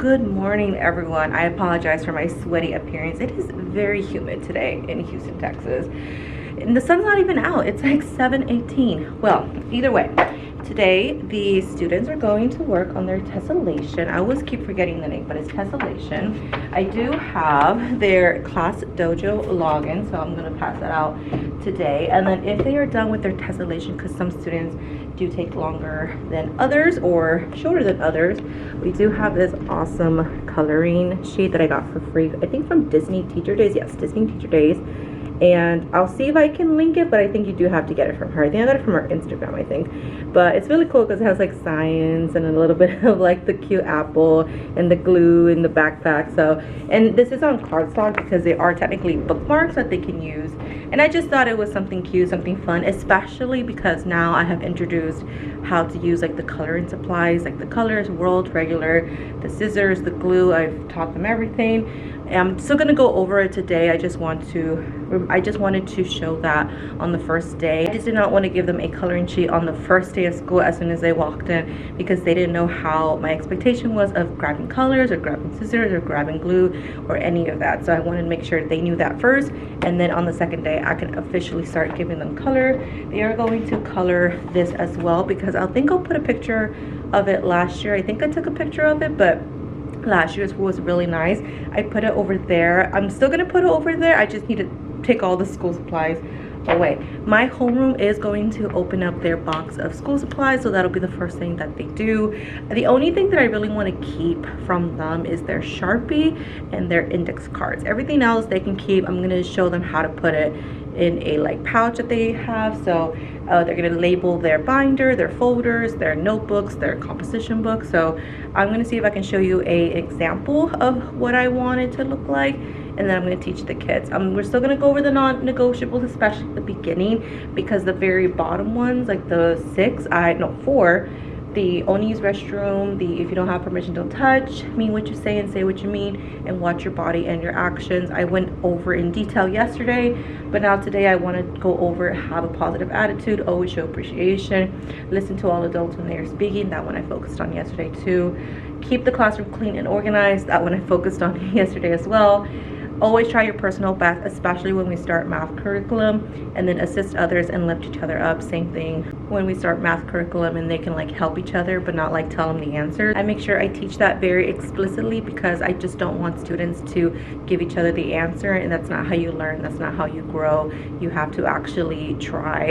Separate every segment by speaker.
Speaker 1: Good morning, everyone. I apologize for my sweaty appearance. It is very humid today in Houston, Texas. And the sun's not even out. It's like 7:18. Well, either way, today the students are going to work on their tessellation. I always keep forgetting the name, but it's tessellation. I do have their class dojo login, so I'm going to pass that out today. And then if they are done with their tessellation, because some students do take longer than others or shorter than others, we do have this awesome coloring sheet that I got for free, I think from Disney Teacher Days. Yes, Disney Teacher Days. And I'll see if I can link it, but I think you do have to get it from her. I think I got it from her Instagram, I think. But it's really cool because it has like science and a little bit of like the cute apple and the glue in the backpack. So, and this is on cardstock because they are technically bookmarks that they can use. And I just thought it was something cute, something fun, especially because now I have introduced how to use like the coloring supplies, like the colors, world, regular, the scissors, the glue. I've taught them everything. I'm still gonna go over it today. I just wanted to show that on the first day. I just did not want to give them a coloring sheet on the first day of school as soon as they walked in, because they didn't know how my expectation was of grabbing colors or grabbing scissors or grabbing glue or any of that. So I wanted to make sure they knew that first, and then on the second day I can officially start giving them color. They are going to color this as well, because I think I'll put a picture of it last year. I think I took a picture of it, but last year's was really nice. I put it over there. I'm still gonna put it over there. I just need to take all the school supplies away. My homeroom is going to open up their box of school supplies, so that'll be the first thing that they do. The only thing that I really want to keep from them is their Sharpie and their index cards. Everything else they can keep. I'm gonna show them how to put it in a like pouch that they have. So they're gonna label their binder, their folders, their notebooks, their composition books. So I'm gonna see if I can show you a example of what I want it to look like, and then I'm going to teach the kids. We're still going to go over the non-negotiables, especially at the beginning, because the very bottom ones, like the 4, the only use restroom, the if you don't have permission don't touch, mean what you say and say what you mean, and watch your body and your actions. I went over in detail yesterday, but now today I want to go over have a positive attitude, always show appreciation, listen to all adults when they are speaking. That one I focused on yesterday too. Keep the classroom clean and organized. That one I focused on yesterday as well. Always try your personal best, especially when we start math curriculum, and then assist others and lift each other up. Same thing when we start math curriculum and they can like help each other but not like tell them the answers. I make sure I teach that very explicitly, because I just don't want students to give each other the answer, and that's not how you learn, that's not how you grow. You have to actually try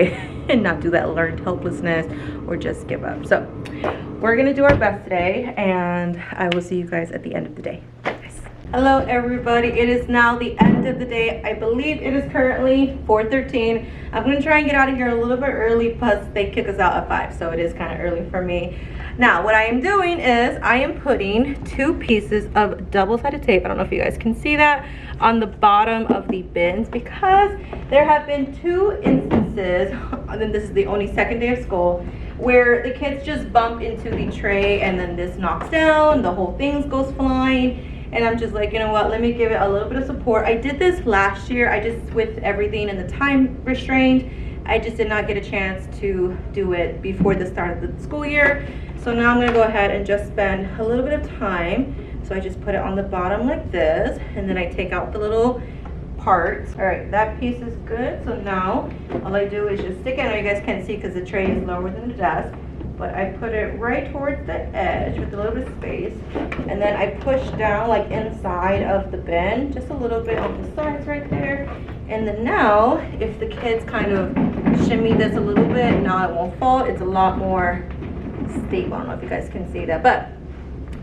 Speaker 1: and not do that learned helplessness or just give up. So we're gonna do our best today, and I will see you guys at the end of the day. Hello everybody, it is now the end of the day. I believe it is currently 4:13. I'm gonna try and get out of here a little bit early, plus they kick us out at 5, so it is kind of early for me. Now what I am doing is I am putting 2 pieces of double-sided tape, I don't know if you guys can see that, on the bottom of the bins, because there have been 2 instances, and this is the only second day of school, where the kids just bump into the tray and then this knocks down, the whole thing goes flying. And I'm just like, you know what, let me give it a little bit of support. I did this last year. I just, with everything and the time restraint, I just did not get a chance to do it before the start of the school year. So now I'm gonna go ahead and just spend a little bit of time. So I just put it on the bottom like this, and then I take out the little parts. All right, that piece is good. So now all I do is just stick it. I know you guys can't see because the tray is lower than the desk, but I put it right towards the edge with a little bit of space, and then I push down like inside of the bin, just a little bit on the sides right there. And then now, if the kids kind of shimmy this a little bit, now it won't fall. It's a lot more stable. I don't know if you guys can see that, but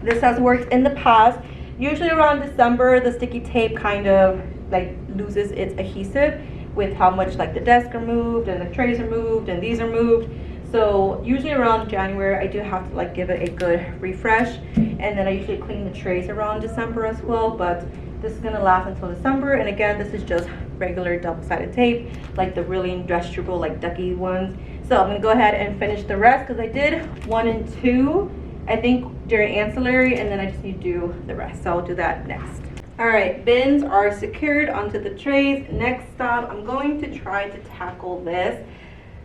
Speaker 1: this has worked in the past. Usually around December, the sticky tape kind of like loses its adhesive with how much like the desks are moved and the trays are moved and these are moved. So usually around January, I do have to like give it a good refresh, and then I usually clean the trays around December as well, but this is gonna last until December. And again, this is just regular double-sided tape, like the really industrial, like ducky ones. So I'm gonna go ahead and finish the rest, because I did 1 and 2, I think, during ancillary, and then I just need to do the rest. So I'll do that next. All right, bins are secured onto the trays. Next stop, I'm going to try to tackle this.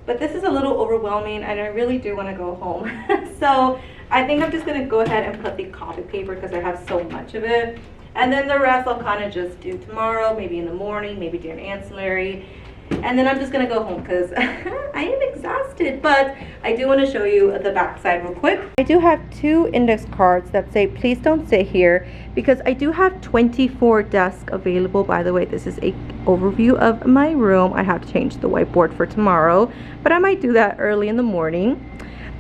Speaker 1: But this is a little overwhelming, and I really do want to go home. So I think I'm just gonna go ahead and put the copy paper because I have so much of it. And then the rest I'll kind of just do tomorrow, maybe in the morning, maybe during ancillary. And then I'm just gonna go home because I am exhausted. But I do want to show you the back side real quick. I do have 2 index cards that say please don't sit here, because I do have 24 desks available. By the way, this is a overview of my room. I have to change the whiteboard for tomorrow, but I might do that early in the morning.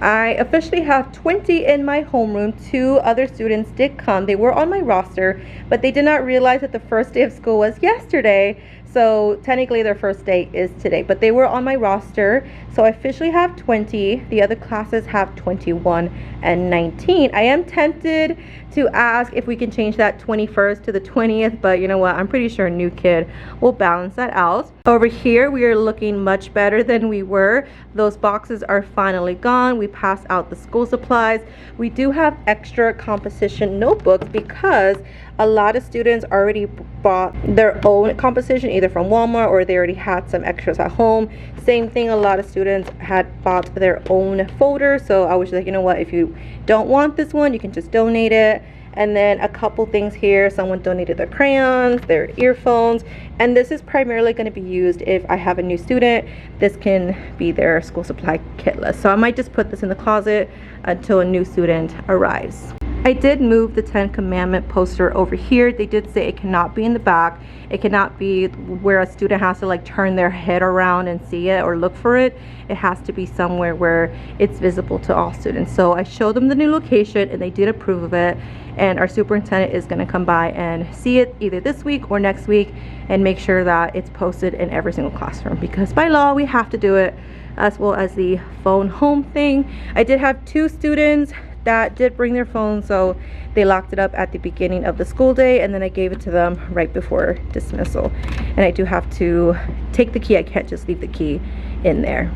Speaker 1: I officially have 20 in my homeroom. 2 other students did come. They were on my roster, but they did not realize that the first day of school was yesterday. So technically their first day is today, but they were on my roster. So I officially have 20. The other classes have 21 and 19. I am tempted to ask if we can change that 21st to the 20th, but you know what? I'm pretty sure a new kid will balance that out. Over here, we are looking much better than we were. Those boxes are finally gone. We passed out the school supplies. We do have extra composition notebooks because a lot of students already bought their own composition either from Walmart or they already had some extras at home. Same thing, a lot of students had bought their own folder. So I was like, you know what, if you don't want this one, you can just donate it. And then a couple things here, someone donated their crayons, their earphones, and this is primarily going to be used if I have a new student. This can be their school supply kit list. So I might just put this in the closet until a new student arrives. I did move the 10 Commandment poster over here. They did say it cannot be in the back. It cannot be where a student has to like turn their head around and see it or look for it. It has to be somewhere where it's visible to all students. So I showed them the new location and they did approve of it. And our superintendent is going to come by and see it either this week or next week and make sure that it's posted in every single classroom, because by law we have to do it, as well as the phone home thing. I did have 2 students that did bring their phone, so they locked it up at the beginning of the school day, and then I gave it to them right before dismissal. And I do have to take the key. I can't just leave the key in there.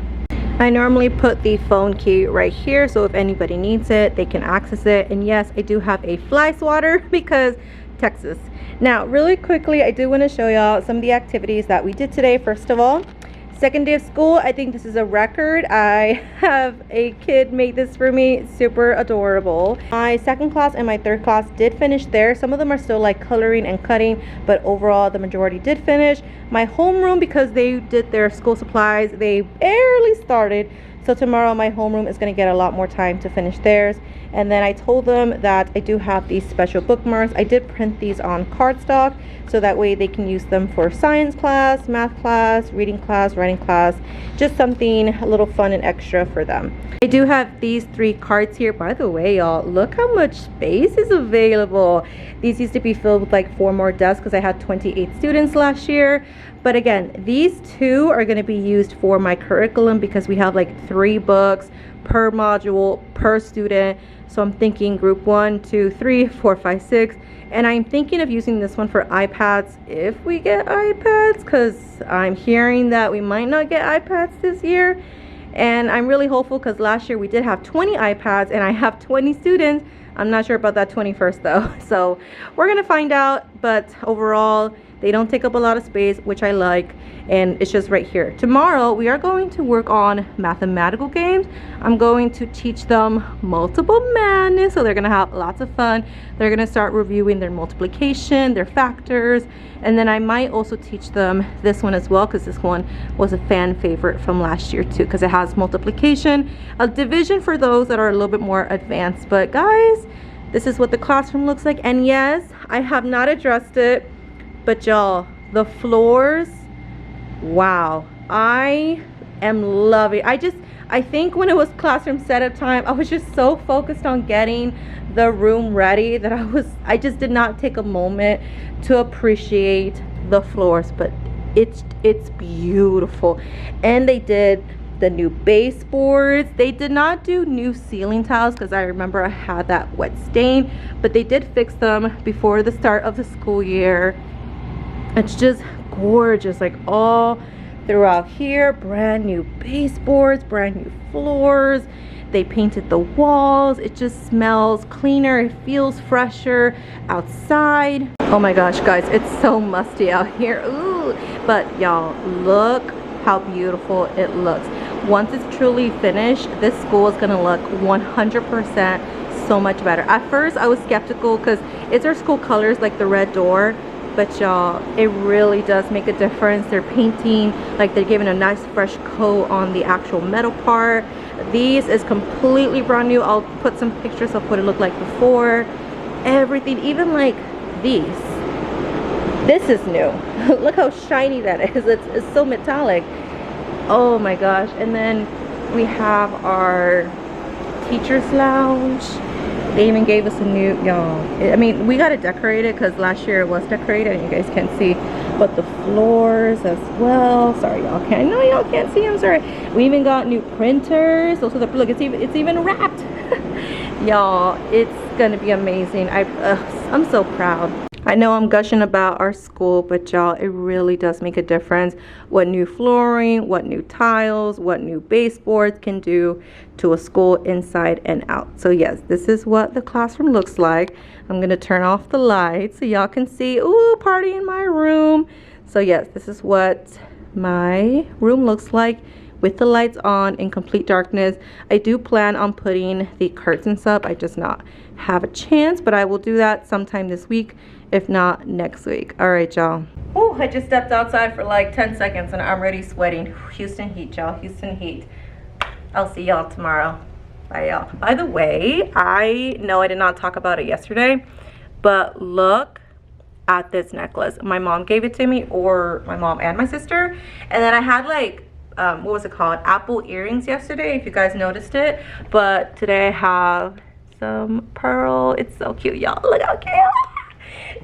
Speaker 1: I normally put the phone key right here, so if anybody needs it, they can access it. And yes, I do have a fly swatter because Texas. Now, really quickly, I do want to show y'all some of the activities that we did today. First of all, second day of school, I think this is a record. I have a kid make this for me, super adorable. My second class and my third class did finish there. Some of them are still like coloring and cutting, but overall the majority did finish. My homeroom, because they did their school supplies, they barely started. So tomorrow my homeroom is going to get a lot more time to finish theirs. And then I told them that I do have these special bookmarks. I did print these on cardstock so that way they can use them for science class, math class, reading class, writing class, just something a little fun and extra for them. I do have these 3 cards here. By the way, y'all, look how much space is available. These used to be filled with like 4 more desks because I had 28 students last year. But again, these 2 are going to be used for my curriculum because we have like 3 books per module per student. So I'm thinking group 1, 2, 3, 4, 5, 6. And I'm thinking of using this one for iPads if we get iPads, because I'm hearing that we might not get iPads this year. And I'm really hopeful because last year we did have 20 iPads and I have 20 students. I'm not sure about that 21st though. So we're going to find out. But overall, they don't take up a lot of space, which I like, and it's just right here. Tomorrow, we are going to work on mathematical games. I'm going to teach them multiple madness, so they're gonna have lots of fun. They're gonna start reviewing their multiplication, their factors, and then I might also teach them this one as well, because this one was a fan favorite from last year too, because it has multiplication, a division for those that are a little bit more advanced. But guys, this is what the classroom looks like. And yes, I have not addressed it, but y'all, the floors, wow, I am loving. I think when it was classroom setup time, I was just so focused on getting the room ready that I just did not take a moment to appreciate the floors. But it's beautiful. And they did the new baseboards. They did not do new ceiling tiles because I remember I had that wet stain, but they did fix them before the start of the school year. It's just gorgeous, like all throughout here. Brand new baseboards, brand new floors. They painted the walls. It just smells cleaner. It feels fresher outside. Oh my gosh, guys, it's so musty out here. Ooh, but y'all, look how beautiful it looks. Once it's truly finished, this school is gonna look 100% so much better. At first I was skeptical because it's our school colors, like the red door, but y'all, it really does make a difference. They're painting, like they're giving a nice fresh coat on the actual metal part. These is completely brand new. I'll put some pictures of what it looked like before. Everything, even like these, this is new. Look how shiny that is. It's so metallic. Oh my gosh. And then we have our teachers lounge. They even gave us a new, y'all, I mean, we got it decorated because last year it was decorated and you guys can't see, but the floors as well. Sorry, y'all can't, no, y'all can't see, I'm sorry. We even got new printers. Those are the, look, it's even wrapped. Y'all, it's gonna be amazing. I'm so proud. I know I'm gushing about our school, but y'all, it really does make a difference what new flooring, what new tiles, what new baseboards can do to a school inside and out. So yes, this is what the classroom looks like. I'm gonna turn off the lights so y'all can see, ooh, party in my room. So yes, this is what my room looks like with the lights on in complete darkness. I do plan on putting the curtains up. I just not have a chance, but I will do that sometime this week, if not next week. All right, y'all. Oh, I just stepped outside for like 10 seconds and I'm already sweating. Houston heat, y'all, Houston heat. I'll see y'all tomorrow. Bye, y'all. By the way, I know I did not talk about it yesterday, but look at this necklace. My mom gave it to me, or my mom and my sister. And then I had like, what was it called? Apple earrings yesterday, if you guys noticed it. But today I have some pearl. It's so cute, y'all. Look how cute.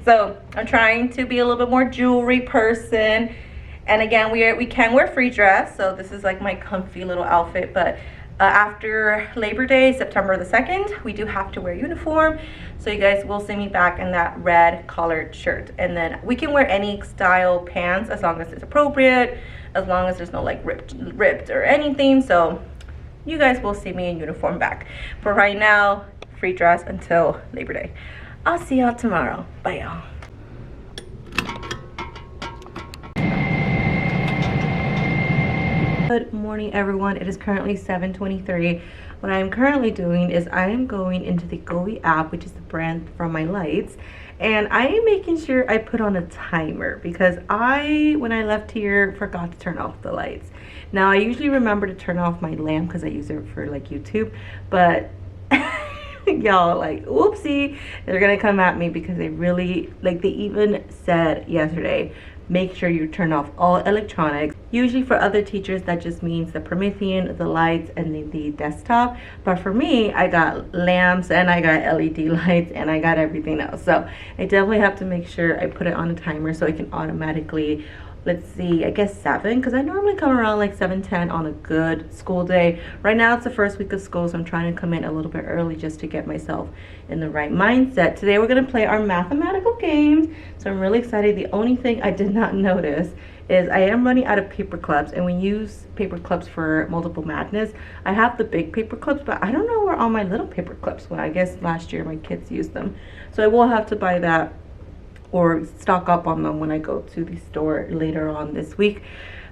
Speaker 1: So I'm trying to be a little bit more jewelry person. And again, we can wear free dress. So this is like my comfy little outfit. But after Labor Day, September the 2nd, we do have to wear uniform. So you guys will see me back in that red collared shirt. And then we can wear any style pants as long as it's appropriate, as long as there's no like ripped or anything. So you guys will see me in uniform back. But right now, free dress until Labor Day. I'll see y'all tomorrow. Bye, y'all. Good morning, everyone. It is currently 7:23. What I am currently doing is I am going into the Goey app, which is the brand from my lights, and I am making sure I put on a timer because when I left here, forgot to turn off the lights. Now, I usually remember to turn off my lamp because I use it for like YouTube, but y'all, like, whoopsie, they're gonna come at me because they really, like, they even said yesterday, make sure you turn off all electronics. Usually for other teachers that just means the Promethean, the lights, and the desktop, but for me, I got lamps and I got LED lights and I got everything else. So I definitely have to make sure I put it on a timer so it can automatically, let's see, I guess 7, because I normally come around like 7:10 on a good school day. Right now it's the first week of school, so I'm trying to come in a little bit early just to get myself in the right mindset. Today we're going to play our mathematical games, so I'm really excited. The only thing I did not notice is I am running out of paper clips, and we use paper clips for multiple madness. I have the big paper clips, but I don't know where all my little paper clips went. I guess last year my kids used them, so I will have to buy that or stock up on them when I go to the store later on this week.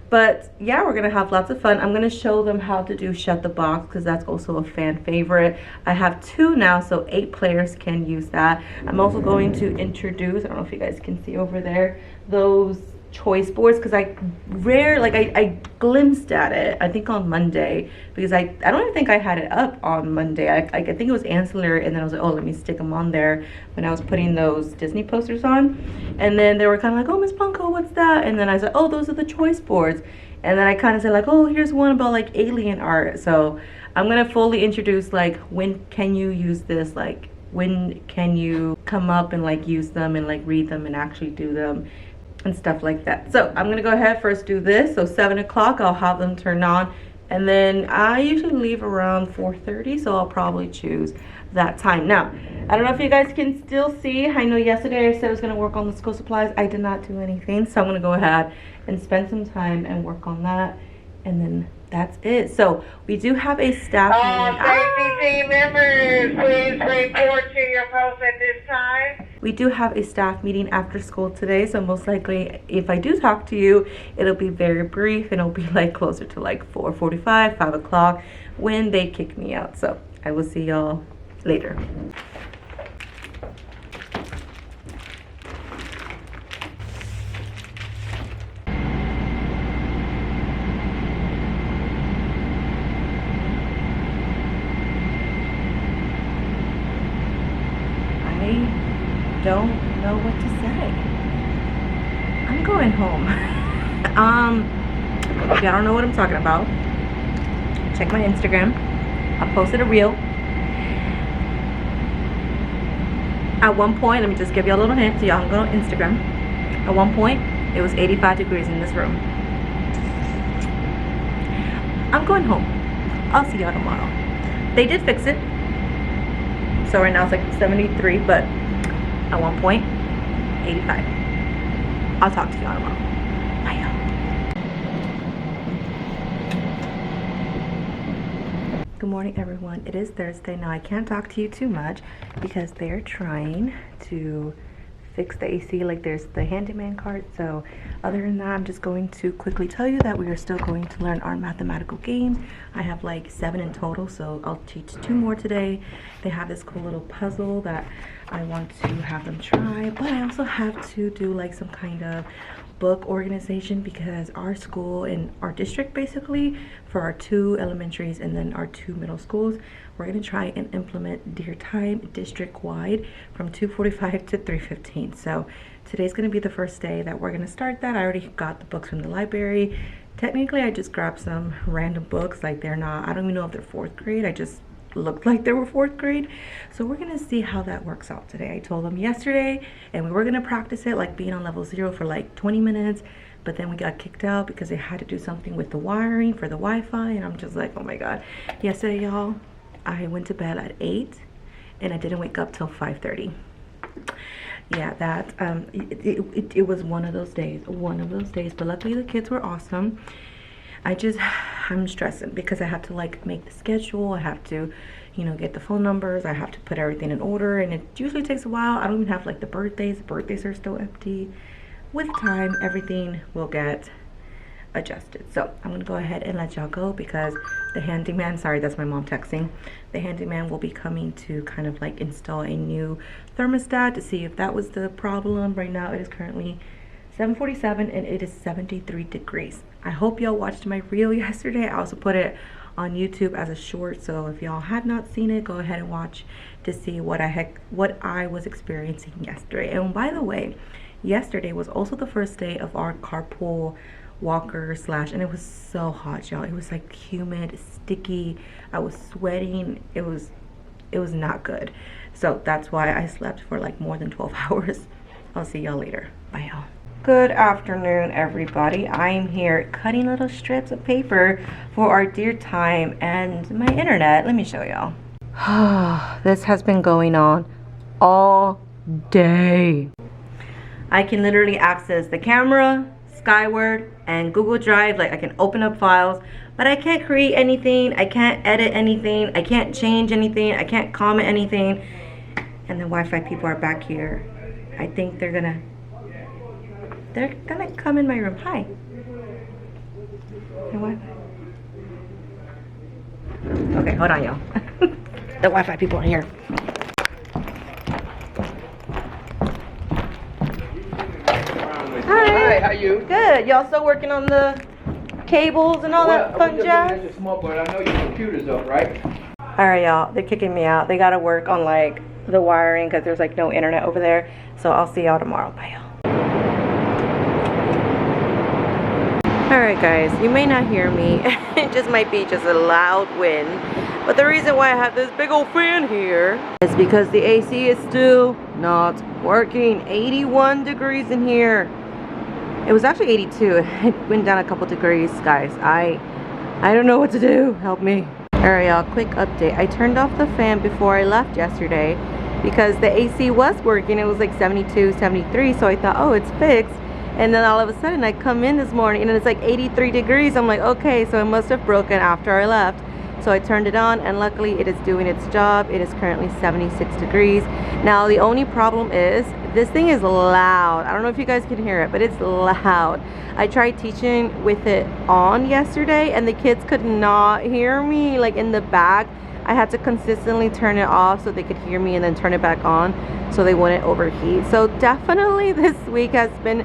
Speaker 1: But yeah, we're gonna have lots of fun. I'm gonna show them how to do shut the box because that's also a fan favorite. I have 2 now, so 8 players can use that. I'm also going to introduce, I don't know if you guys can see over there, those choice boards, because I glimpsed at it, I think on Monday, because I don't even think I had it up on Monday. I think it was ancillary, and then I was like, oh, let me stick them on there when I was putting those Disney posters on. And then they were kind of like, oh, Miss Blanco, what's that? And then I said, oh, those are the choice boards. And then I kind of said like, oh, here's one about like alien art. So I'm gonna fully introduce like, when can you use this, like when can you come up and like use them and like read them and actually do them and stuff like that. So I'm gonna go ahead first do this. So 7 o'clock I'll have them turned on, and then I usually leave around 4:30, so I'll probably choose that time. Now I don't know if you guys can still see, I know yesterday I said I was gonna work on the school supplies. I did not do anything, so I'm gonna go ahead and spend some time and work on that, and then that's it. So we do have a staff meeting.
Speaker 2: Safety team members, please report to your post at this time.
Speaker 1: We do have a staff meeting after school today, so most likely if I do talk to you, it'll be very brief, and it'll be like closer to like 4:45, 5 o'clock when they kick me out. So I will see y'all later. I don't know what to say. I'm going home. If y'all don't know what I'm talking about, check my Instagram. I posted a reel. At one point, let me just give you a little hint so y'all can go on Instagram. At one point, it was 85 degrees in this room. I'm going home. I'll see y'all tomorrow. They did fix it. So right now it's like 73, but at one point, 85. I'll talk to y'all tomorrow. Bye, y'all. Good morning, everyone. It is Thursday. Now, I can't talk to you too much because they're trying to fix the AC. Like, there's the handyman cart. So other than that, I'm just going to quickly tell you that we are still going to learn our mathematical games. I have like 7 in total, so I'll teach 2 more today. They have this cool little puzzle that I want to have them try, but I also have to do like some kind of book organization because our school and our district, basically for our 2 elementaries and then our 2 middle schools, we're going to try and implement Dear Time district-wide from 2:45 to 3:15. So today's going to be the first day that we're going to start that. I already got the books from the library. Technically, I just grabbed some random books. Like, they're not, I don't even know if they're 4th grade. I just looked like they were 4th grade. So we're going to see how that works out today. I told them yesterday, and we were going to practice it, like being on level 0 for like 20 minutes. But then we got kicked out because they had to do something with the wiring for the Wi-Fi. And I'm just like, oh my God. Yesterday, y'all, I went to bed at 8 and I didn't wake up till 5:30. Yeah, that it was one of those days, but luckily the kids were awesome. I'm stressing because I have to like make the schedule. I have to, you know, get the phone numbers. I have to put everything in order, and it usually takes a while. I don't even have like the birthdays are still empty. With time, everything will get adjusted. So I'm gonna go ahead and let y'all go because the handyman, sorry, that's my mom texting, the handyman will be coming to kind of like install a new thermostat to see if that was the problem. Right now it is currently 7:47 and it is 73 degrees. I hope y'all watched my reel yesterday. I also put it on YouTube as a short, so if y'all had not seen it, go ahead and watch to see what I was experiencing yesterday. And by the way, yesterday was also the first day of our carpool walker and it was so hot, y'all. It was like humid, sticky. I was sweating. It was not good. So that's why I slept for like more than 12 hours. I'll see y'all later. Bye, y'all. Good afternoon, everybody. I'm here cutting little strips of paper for our Dear Time and my internet. Let me show y'all. This has been going on all day. I can literally access the camera, Skyward, and Google Drive. Like, I can open up files, but I can't create anything. I can't edit anything. I can't change anything. I can't comment anything. And the Wi-Fi people are back here. I think they're gonna come in my room. Hi. The Wi-Fi. Okay, hold on, y'all. The Wi-Fi people are here.
Speaker 3: Hi, how you?
Speaker 1: Good. Y'all still working on the cables and all that fun jazz?
Speaker 3: That's a small part. I know your computer's up, right?
Speaker 1: All right, y'all. They're kicking me out. They gotta work on like the wiring because there's like no internet over there. So I'll see y'all tomorrow. Bye, y'all. All right, guys. You may not hear me. It just might be just a loud wind. But the reason why I have this big old fan here is because the AC is still not working. 81 degrees in here. It was actually 82. It went down a couple degrees, guys. I don't know what to do. Help me. Alright, y'all, quick update. I turned off the fan before I left yesterday because the AC was working. It was like 72, 73, so I thought, oh, it's fixed. And then all of a sudden I come in this morning and it's like 83 degrees. I'm like, okay, so it must have broken after I left. So I turned it on and luckily it is doing its job. It is currently 76 degrees. Now the only problem is this thing is loud. I don't know if you guys can hear it, but it's loud. I tried teaching with it on yesterday and the kids could not hear me. Like in the back, I had to consistently turn it off so they could hear me and then turn it back on so they wouldn't overheat. So definitely this week has been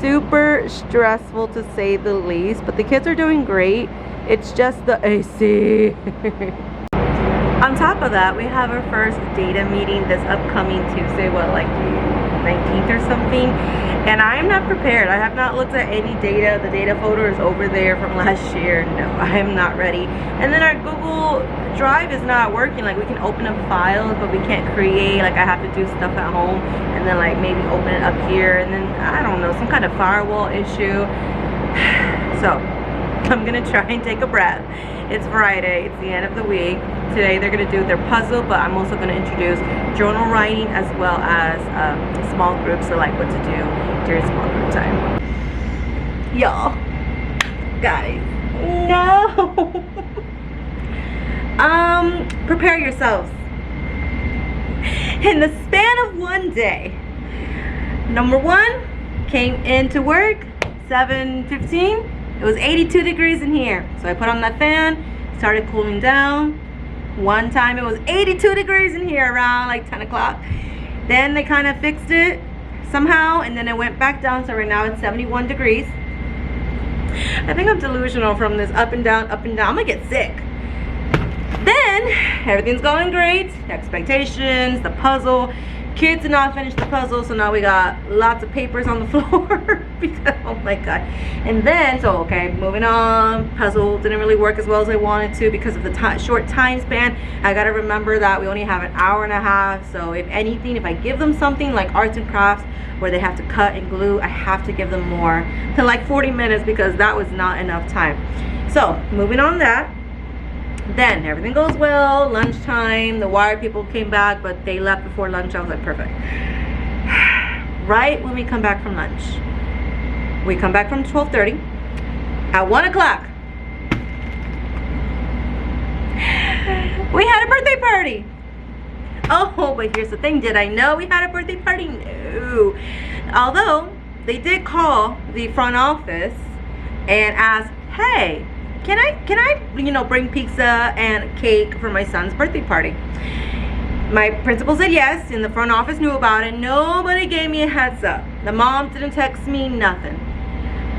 Speaker 1: super stressful to say the least, but the kids are doing great. It's just the AC. On top of that, we have our first data meeting this upcoming Tuesday, what, like 19th or something, and I'm not prepared. I have not looked at any data. The data folder is over there from last year. No, I am not ready. And then our Google Drive is not working. Like, we can open up files, but we can't create. Like, I have to do stuff at home and then like maybe open it up here, and then I don't know, some kind of firewall issue. So I'm gonna try and take a breath. It's Friday, it's the end of the week. Today they're gonna do their puzzle, but I'm also gonna introduce journal writing as well as small groups, so like what to do during small group time. Y'all, guys, no. Prepare yourselves. In the span of one day, number one, came into work 7:15. It was 82 degrees in here, so I put on that fan, started cooling down. One time it was 82 degrees in here around like 10 o'clock. Then they kind of fixed it somehow, and then it went back down, so right now it's 71 degrees. I think I'm delusional from this up and down, up and down. I'm gonna get sick. Then everything's going great. The expectations, the puzzle. Kids did not finish the puzzle, so now we got lots of papers on the floor because, oh my god. And then, so okay, moving on. Puzzle didn't really work as well as I wanted to because of the short time span. I gotta remember that we only have an hour and a half, so if anything, if I give them something like arts and crafts where they have to cut and glue, I have to give them more than like 40 minutes because that was not enough time. So moving on that. Then everything goes well. Lunchtime, the wire people came back, but they left before lunch. I was like, perfect. Right when we come back from lunch, we come back from 12:30. At 1 o'clock, we had a birthday party. Oh, but here's the thing. Did I know we had a birthday party? No. Although they did call the front office and ask, hey, can I, you know, bring pizza and cake for my son's birthday party? My principal said yes, and the front office knew about it. Nobody gave me a heads up. The mom didn't text me, nothing.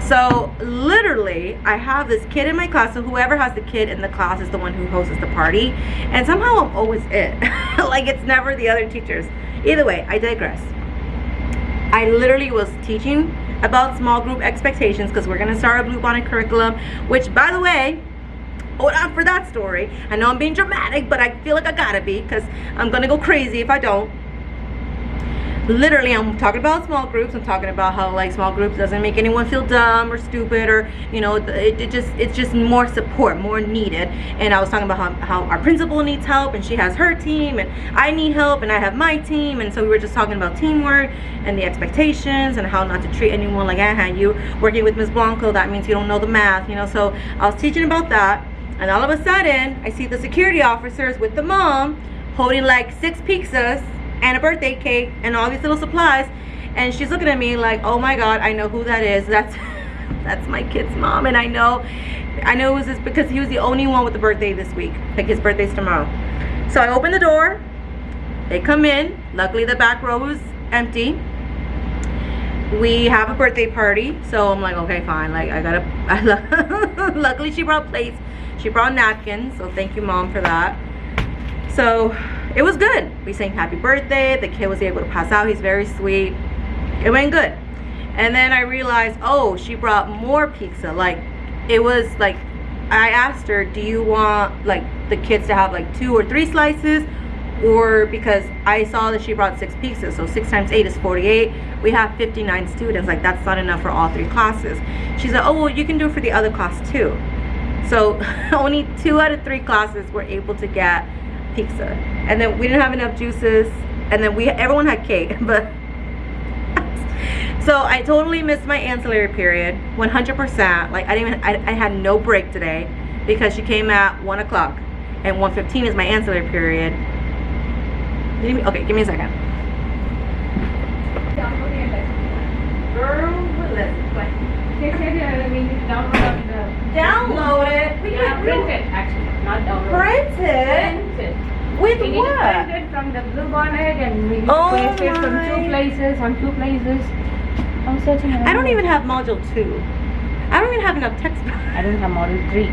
Speaker 1: So literally, I have this kid in my class, so whoever has the kid in the class is the one who hosts the party, and somehow I'm always it. Like, it's never the other teachers. Either way, I digress. I literally was teaching about small group expectations because we're going to start a Bluebonnet curriculum, which, by the way, hold on for that story. I know I'm being dramatic, but I feel like I gotta be because I'm going to go crazy if I don't. Literally, I'm talking about small groups. I'm talking about how like small groups doesn't make anyone feel dumb or stupid, or you know, it's just more support, more needed. And I was talking about how our principal needs help, and she has her team, and I need help, and I have my team. And so we were just talking about teamwork and the expectations and how not to treat anyone like, you working with Ms. Blanco, that means you don't know the math, you know. So I was teaching about that, and all of a sudden I see the security officers with the mom holding like 6 pizzas and a birthday cake and all these little supplies, and she's looking at me like, oh my god, I know who that is. That's my kid's mom. And I know it was this because he was the only one with the birthday this week. Like, his birthday's tomorrow. So I open the door, they come in. Luckily the back row was empty. We have a birthday party, so I'm like, okay, fine. Like, luckily she brought plates, she brought napkins, so thank you, mom, for that. So it was good. We sang happy birthday. The kid was able to pass out. He's very sweet. It went good. And then I realized, oh, she brought more pizza. Like, it was like, I asked her, do you want like the kids to have like 2 or 3 slices? Or because I saw that she brought 6 pizzas, so 6 times 8 is 48. We have 59 students. Like, that's not enough for all 3 classes. She said, oh, well, you can do it for the other class too. So only 2 out of 3 classes were able to get pizza. And then we didn't have enough juices, and then everyone had cake. But so I totally missed my ancillary period 100%. Like, I had no break today because she came at 1 o'clock, and 1:15 is my ancillary period. Okay, give me a second. Girl, listen,
Speaker 4: They said we need to download on the.
Speaker 1: Download it. We
Speaker 4: Yeah,
Speaker 1: can
Speaker 4: print it actually, not download.
Speaker 1: print it.
Speaker 4: Print it.
Speaker 1: With
Speaker 4: We need to
Speaker 1: what?
Speaker 4: print it from the blue bonnet and we need to
Speaker 1: Oh
Speaker 4: paste it from
Speaker 1: my.
Speaker 4: 2 places, on 2 places. I'm searching around.
Speaker 1: I don't even have module 2. I don't even have enough textbooks.
Speaker 4: I don't have model 3.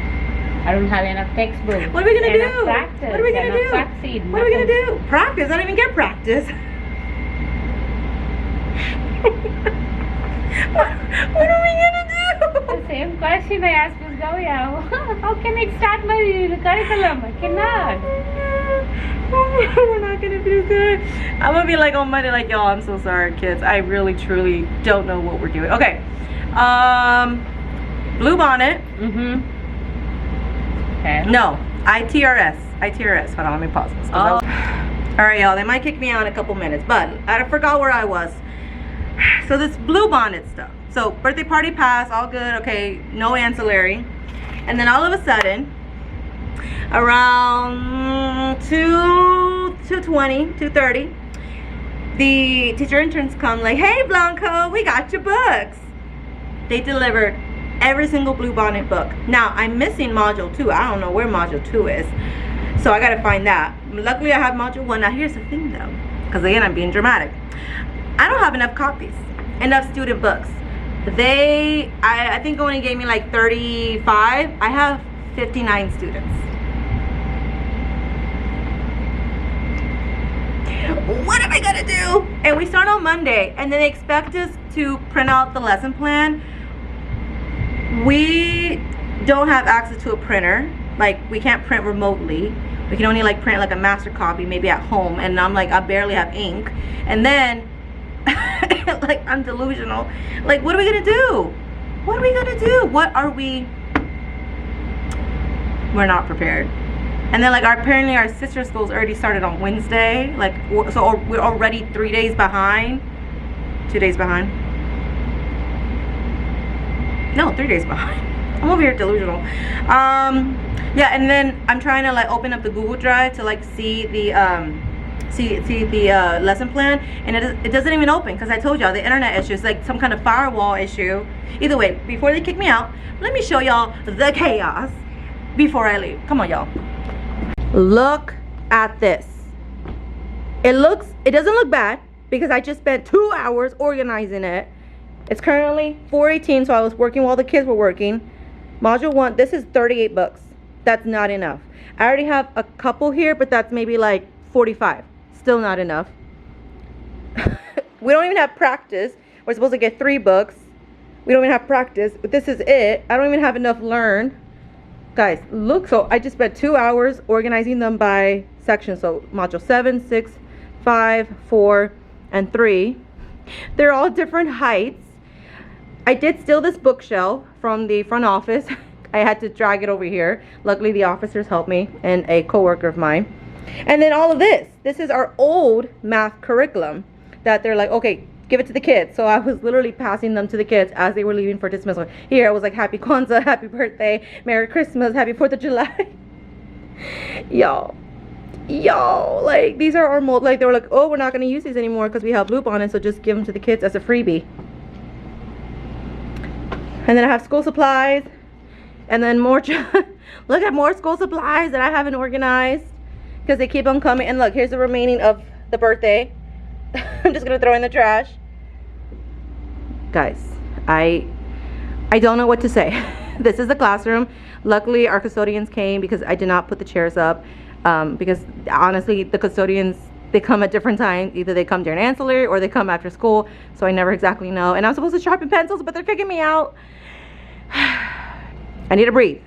Speaker 4: I don't have enough textbooks.
Speaker 1: What are we gonna
Speaker 4: enough
Speaker 1: do?
Speaker 4: Practice,
Speaker 1: What are we gonna
Speaker 4: enough
Speaker 1: do?
Speaker 4: Succeed,
Speaker 1: What are we gonna
Speaker 4: nothing.
Speaker 1: do? Practice? I don't even get practice. what are we gonna do?
Speaker 4: The same question I asked Ms. Gavia. How can I start my curriculum? I cannot.
Speaker 1: We're not gonna do good. I'm gonna be like on Monday, like, y'all, I'm so sorry, kids. I really, truly don't know what we're doing. Okay. Blue bonnet.
Speaker 4: Mm-hmm. Okay.
Speaker 1: No. ITRS. Hold on, let me pause this. All right, y'all. They might kick me out in a couple minutes, but I forgot where I was. So this blue bonnet stuff. So birthday party pass, all good. Okay, no ancillary. And then all of a sudden, around 2:30, the teacher interns come like, hey Blanco, we got your books. They delivered every single blue bonnet book. Now I'm missing module 2. I don't know where module 2 is, so I gotta find that. Luckily I have module 1. Now here's the thing though, because again I'm being dramatic. I don't have enough copies, enough student books. I think only gave me like 35. I have 59 students. What am I gonna do? And we start on Monday, and then they expect us to print out the lesson plan. We don't have access to a printer. Like, we can't print remotely. We can only like print like a master copy maybe at home, and I'm like, I barely have ink. And then like, I'm delusional. Like, what are we gonna do? What are we gonna do? We're not prepared. And then like apparently our sister school's already started on Wednesday. Like, so we're already 3 days behind. 2 days behind. No, 3 days behind. I'm over here delusional. Yeah, and then I'm trying to like open up the Google Drive to like see the lesson plan, and it doesn't even open because I told y'all the internet issue is like some kind of firewall issue. Either way, before they kick me out, let me show y'all the chaos before I leave. Come on, y'all. Look at this. It doesn't look bad because I just spent 2 hours organizing it. It's currently 4:18, so I was working while the kids were working. Module 1, this is 38 books. That's not enough. I already have a couple here, but that's maybe like 45. Still not enough. We don't even have practice. We're supposed to get 3 books. We don't even have practice, but this is it. I don't even have enough learn. Guys, look, so I just spent 2 hours organizing them by section. So module 7, 6, 5, 4, and 3. They're all different heights. I did steal this bookshelf from the front office. I had to drag it over here. Luckily, the officers helped me and a coworker of mine. And then all of this. This is our old math curriculum that they're like, okay, give it to the kids. So I was literally passing them to the kids as they were leaving for dismissal. Here, I was like, happy Kwanzaa, happy birthday, Merry Christmas, happy 4th of July. Y'all, like, these are our mold. Like, they were like, oh, we're not going to use these anymore because we have blue bonnet, so just give them to the kids as a freebie. And then I have school supplies. And then more, look at more school supplies that I haven't organized because they keep on coming. And look, here's the remaining of the birthday. I'm just gonna throw in the trash. Guys, I don't know what to say. This is the classroom. Luckily, our custodians came because I did not put the chairs up. Because honestly, the custodians, they come at different times. Either they come during ancillary or they come after school. So I never exactly know. And I'm supposed to sharpen pencils, but they're kicking me out. I need to breathe.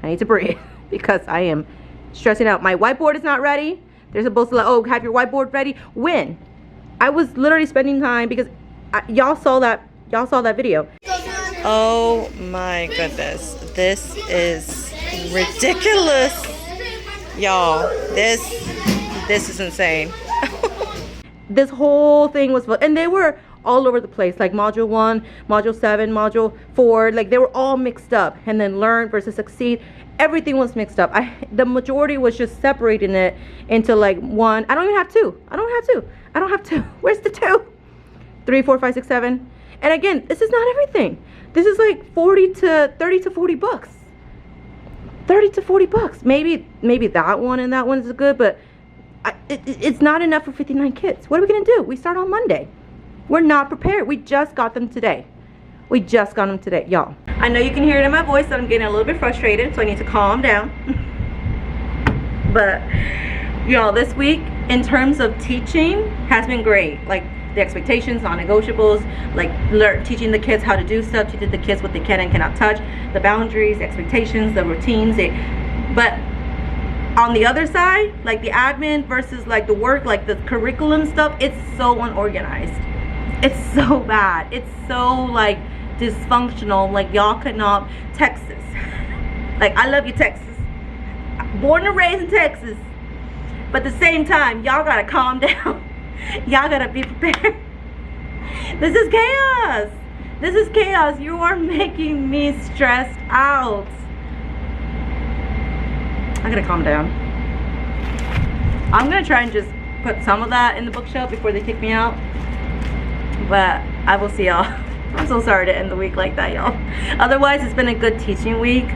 Speaker 1: I need to breathe because I am stressing out. My whiteboard is not ready. They're supposed to, oh, have your whiteboard ready. When? I was literally spending time because y'all saw that video. Oh my goodness. This is ridiculous. Y'all, this is insane. This whole thing was fun. And they were all over the place, like module 1, module 7, module 4, like they were all mixed up. And then learn versus succeed, everything was mixed up. The majority was just separating it into like 1. I don't even have 2. I don't have 2. Where's the 2? 3, 4, 5, 6, 7. And again, this is not everything. This is like 30 to 40 bucks. 30 to 40 bucks. Maybe that one and that one is good, but it's not enough for 59 kids. What are we gonna do? We start on Monday. We're not prepared. We just got them today. We just got them today, y'all. I know you can hear it in my voice that I'm getting a little bit frustrated, so I need to calm down. But y'all, this week in terms of teaching has been great. Like the expectations, non-negotiables, like teaching the kids how to do stuff, teaching the kids what they can and cannot touch, the boundaries, the expectations, the routines. But on the other side, like the admin versus like the work, like the curriculum stuff, it's so unorganized. It's so bad. It's so like dysfunctional. Like y'all could not. Texas. Like I love you, Texas. Born and raised in Texas. But at the same time, y'all gotta calm down. Y'all gotta be prepared. This is chaos. This is chaos. You are making me stressed out. I gotta calm down. I'm gonna try and just put some of that in the bookshelf before they kick me out. But I will see y'all. I'm so sorry to end the week like that, y'all. Otherwise, it's been a good teaching week.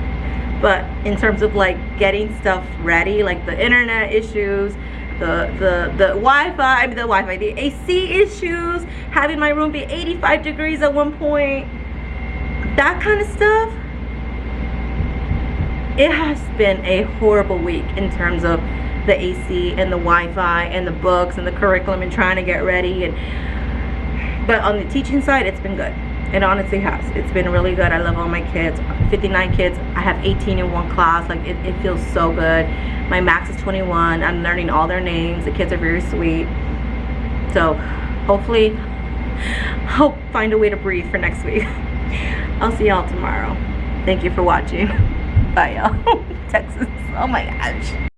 Speaker 1: But in terms of like getting stuff ready, like the internet issues, the Wi-Fi, the AC issues, having my room be 85 degrees at one point, that kind of stuff. It has been a horrible week in terms of the AC and the Wi-Fi and the books and the curriculum and trying to get ready. But on the teaching side, it's been good. It honestly has. It's been really good. I love all my kids. 59 kids. I have 18 in one class. Like it feels so good. My max is 21. I'm learning all their names. The kids are very sweet. So hopefully, find a way to breathe for next week. I'll see y'all tomorrow. Thank you for watching. Bye, y'all. Texas. Oh my gosh.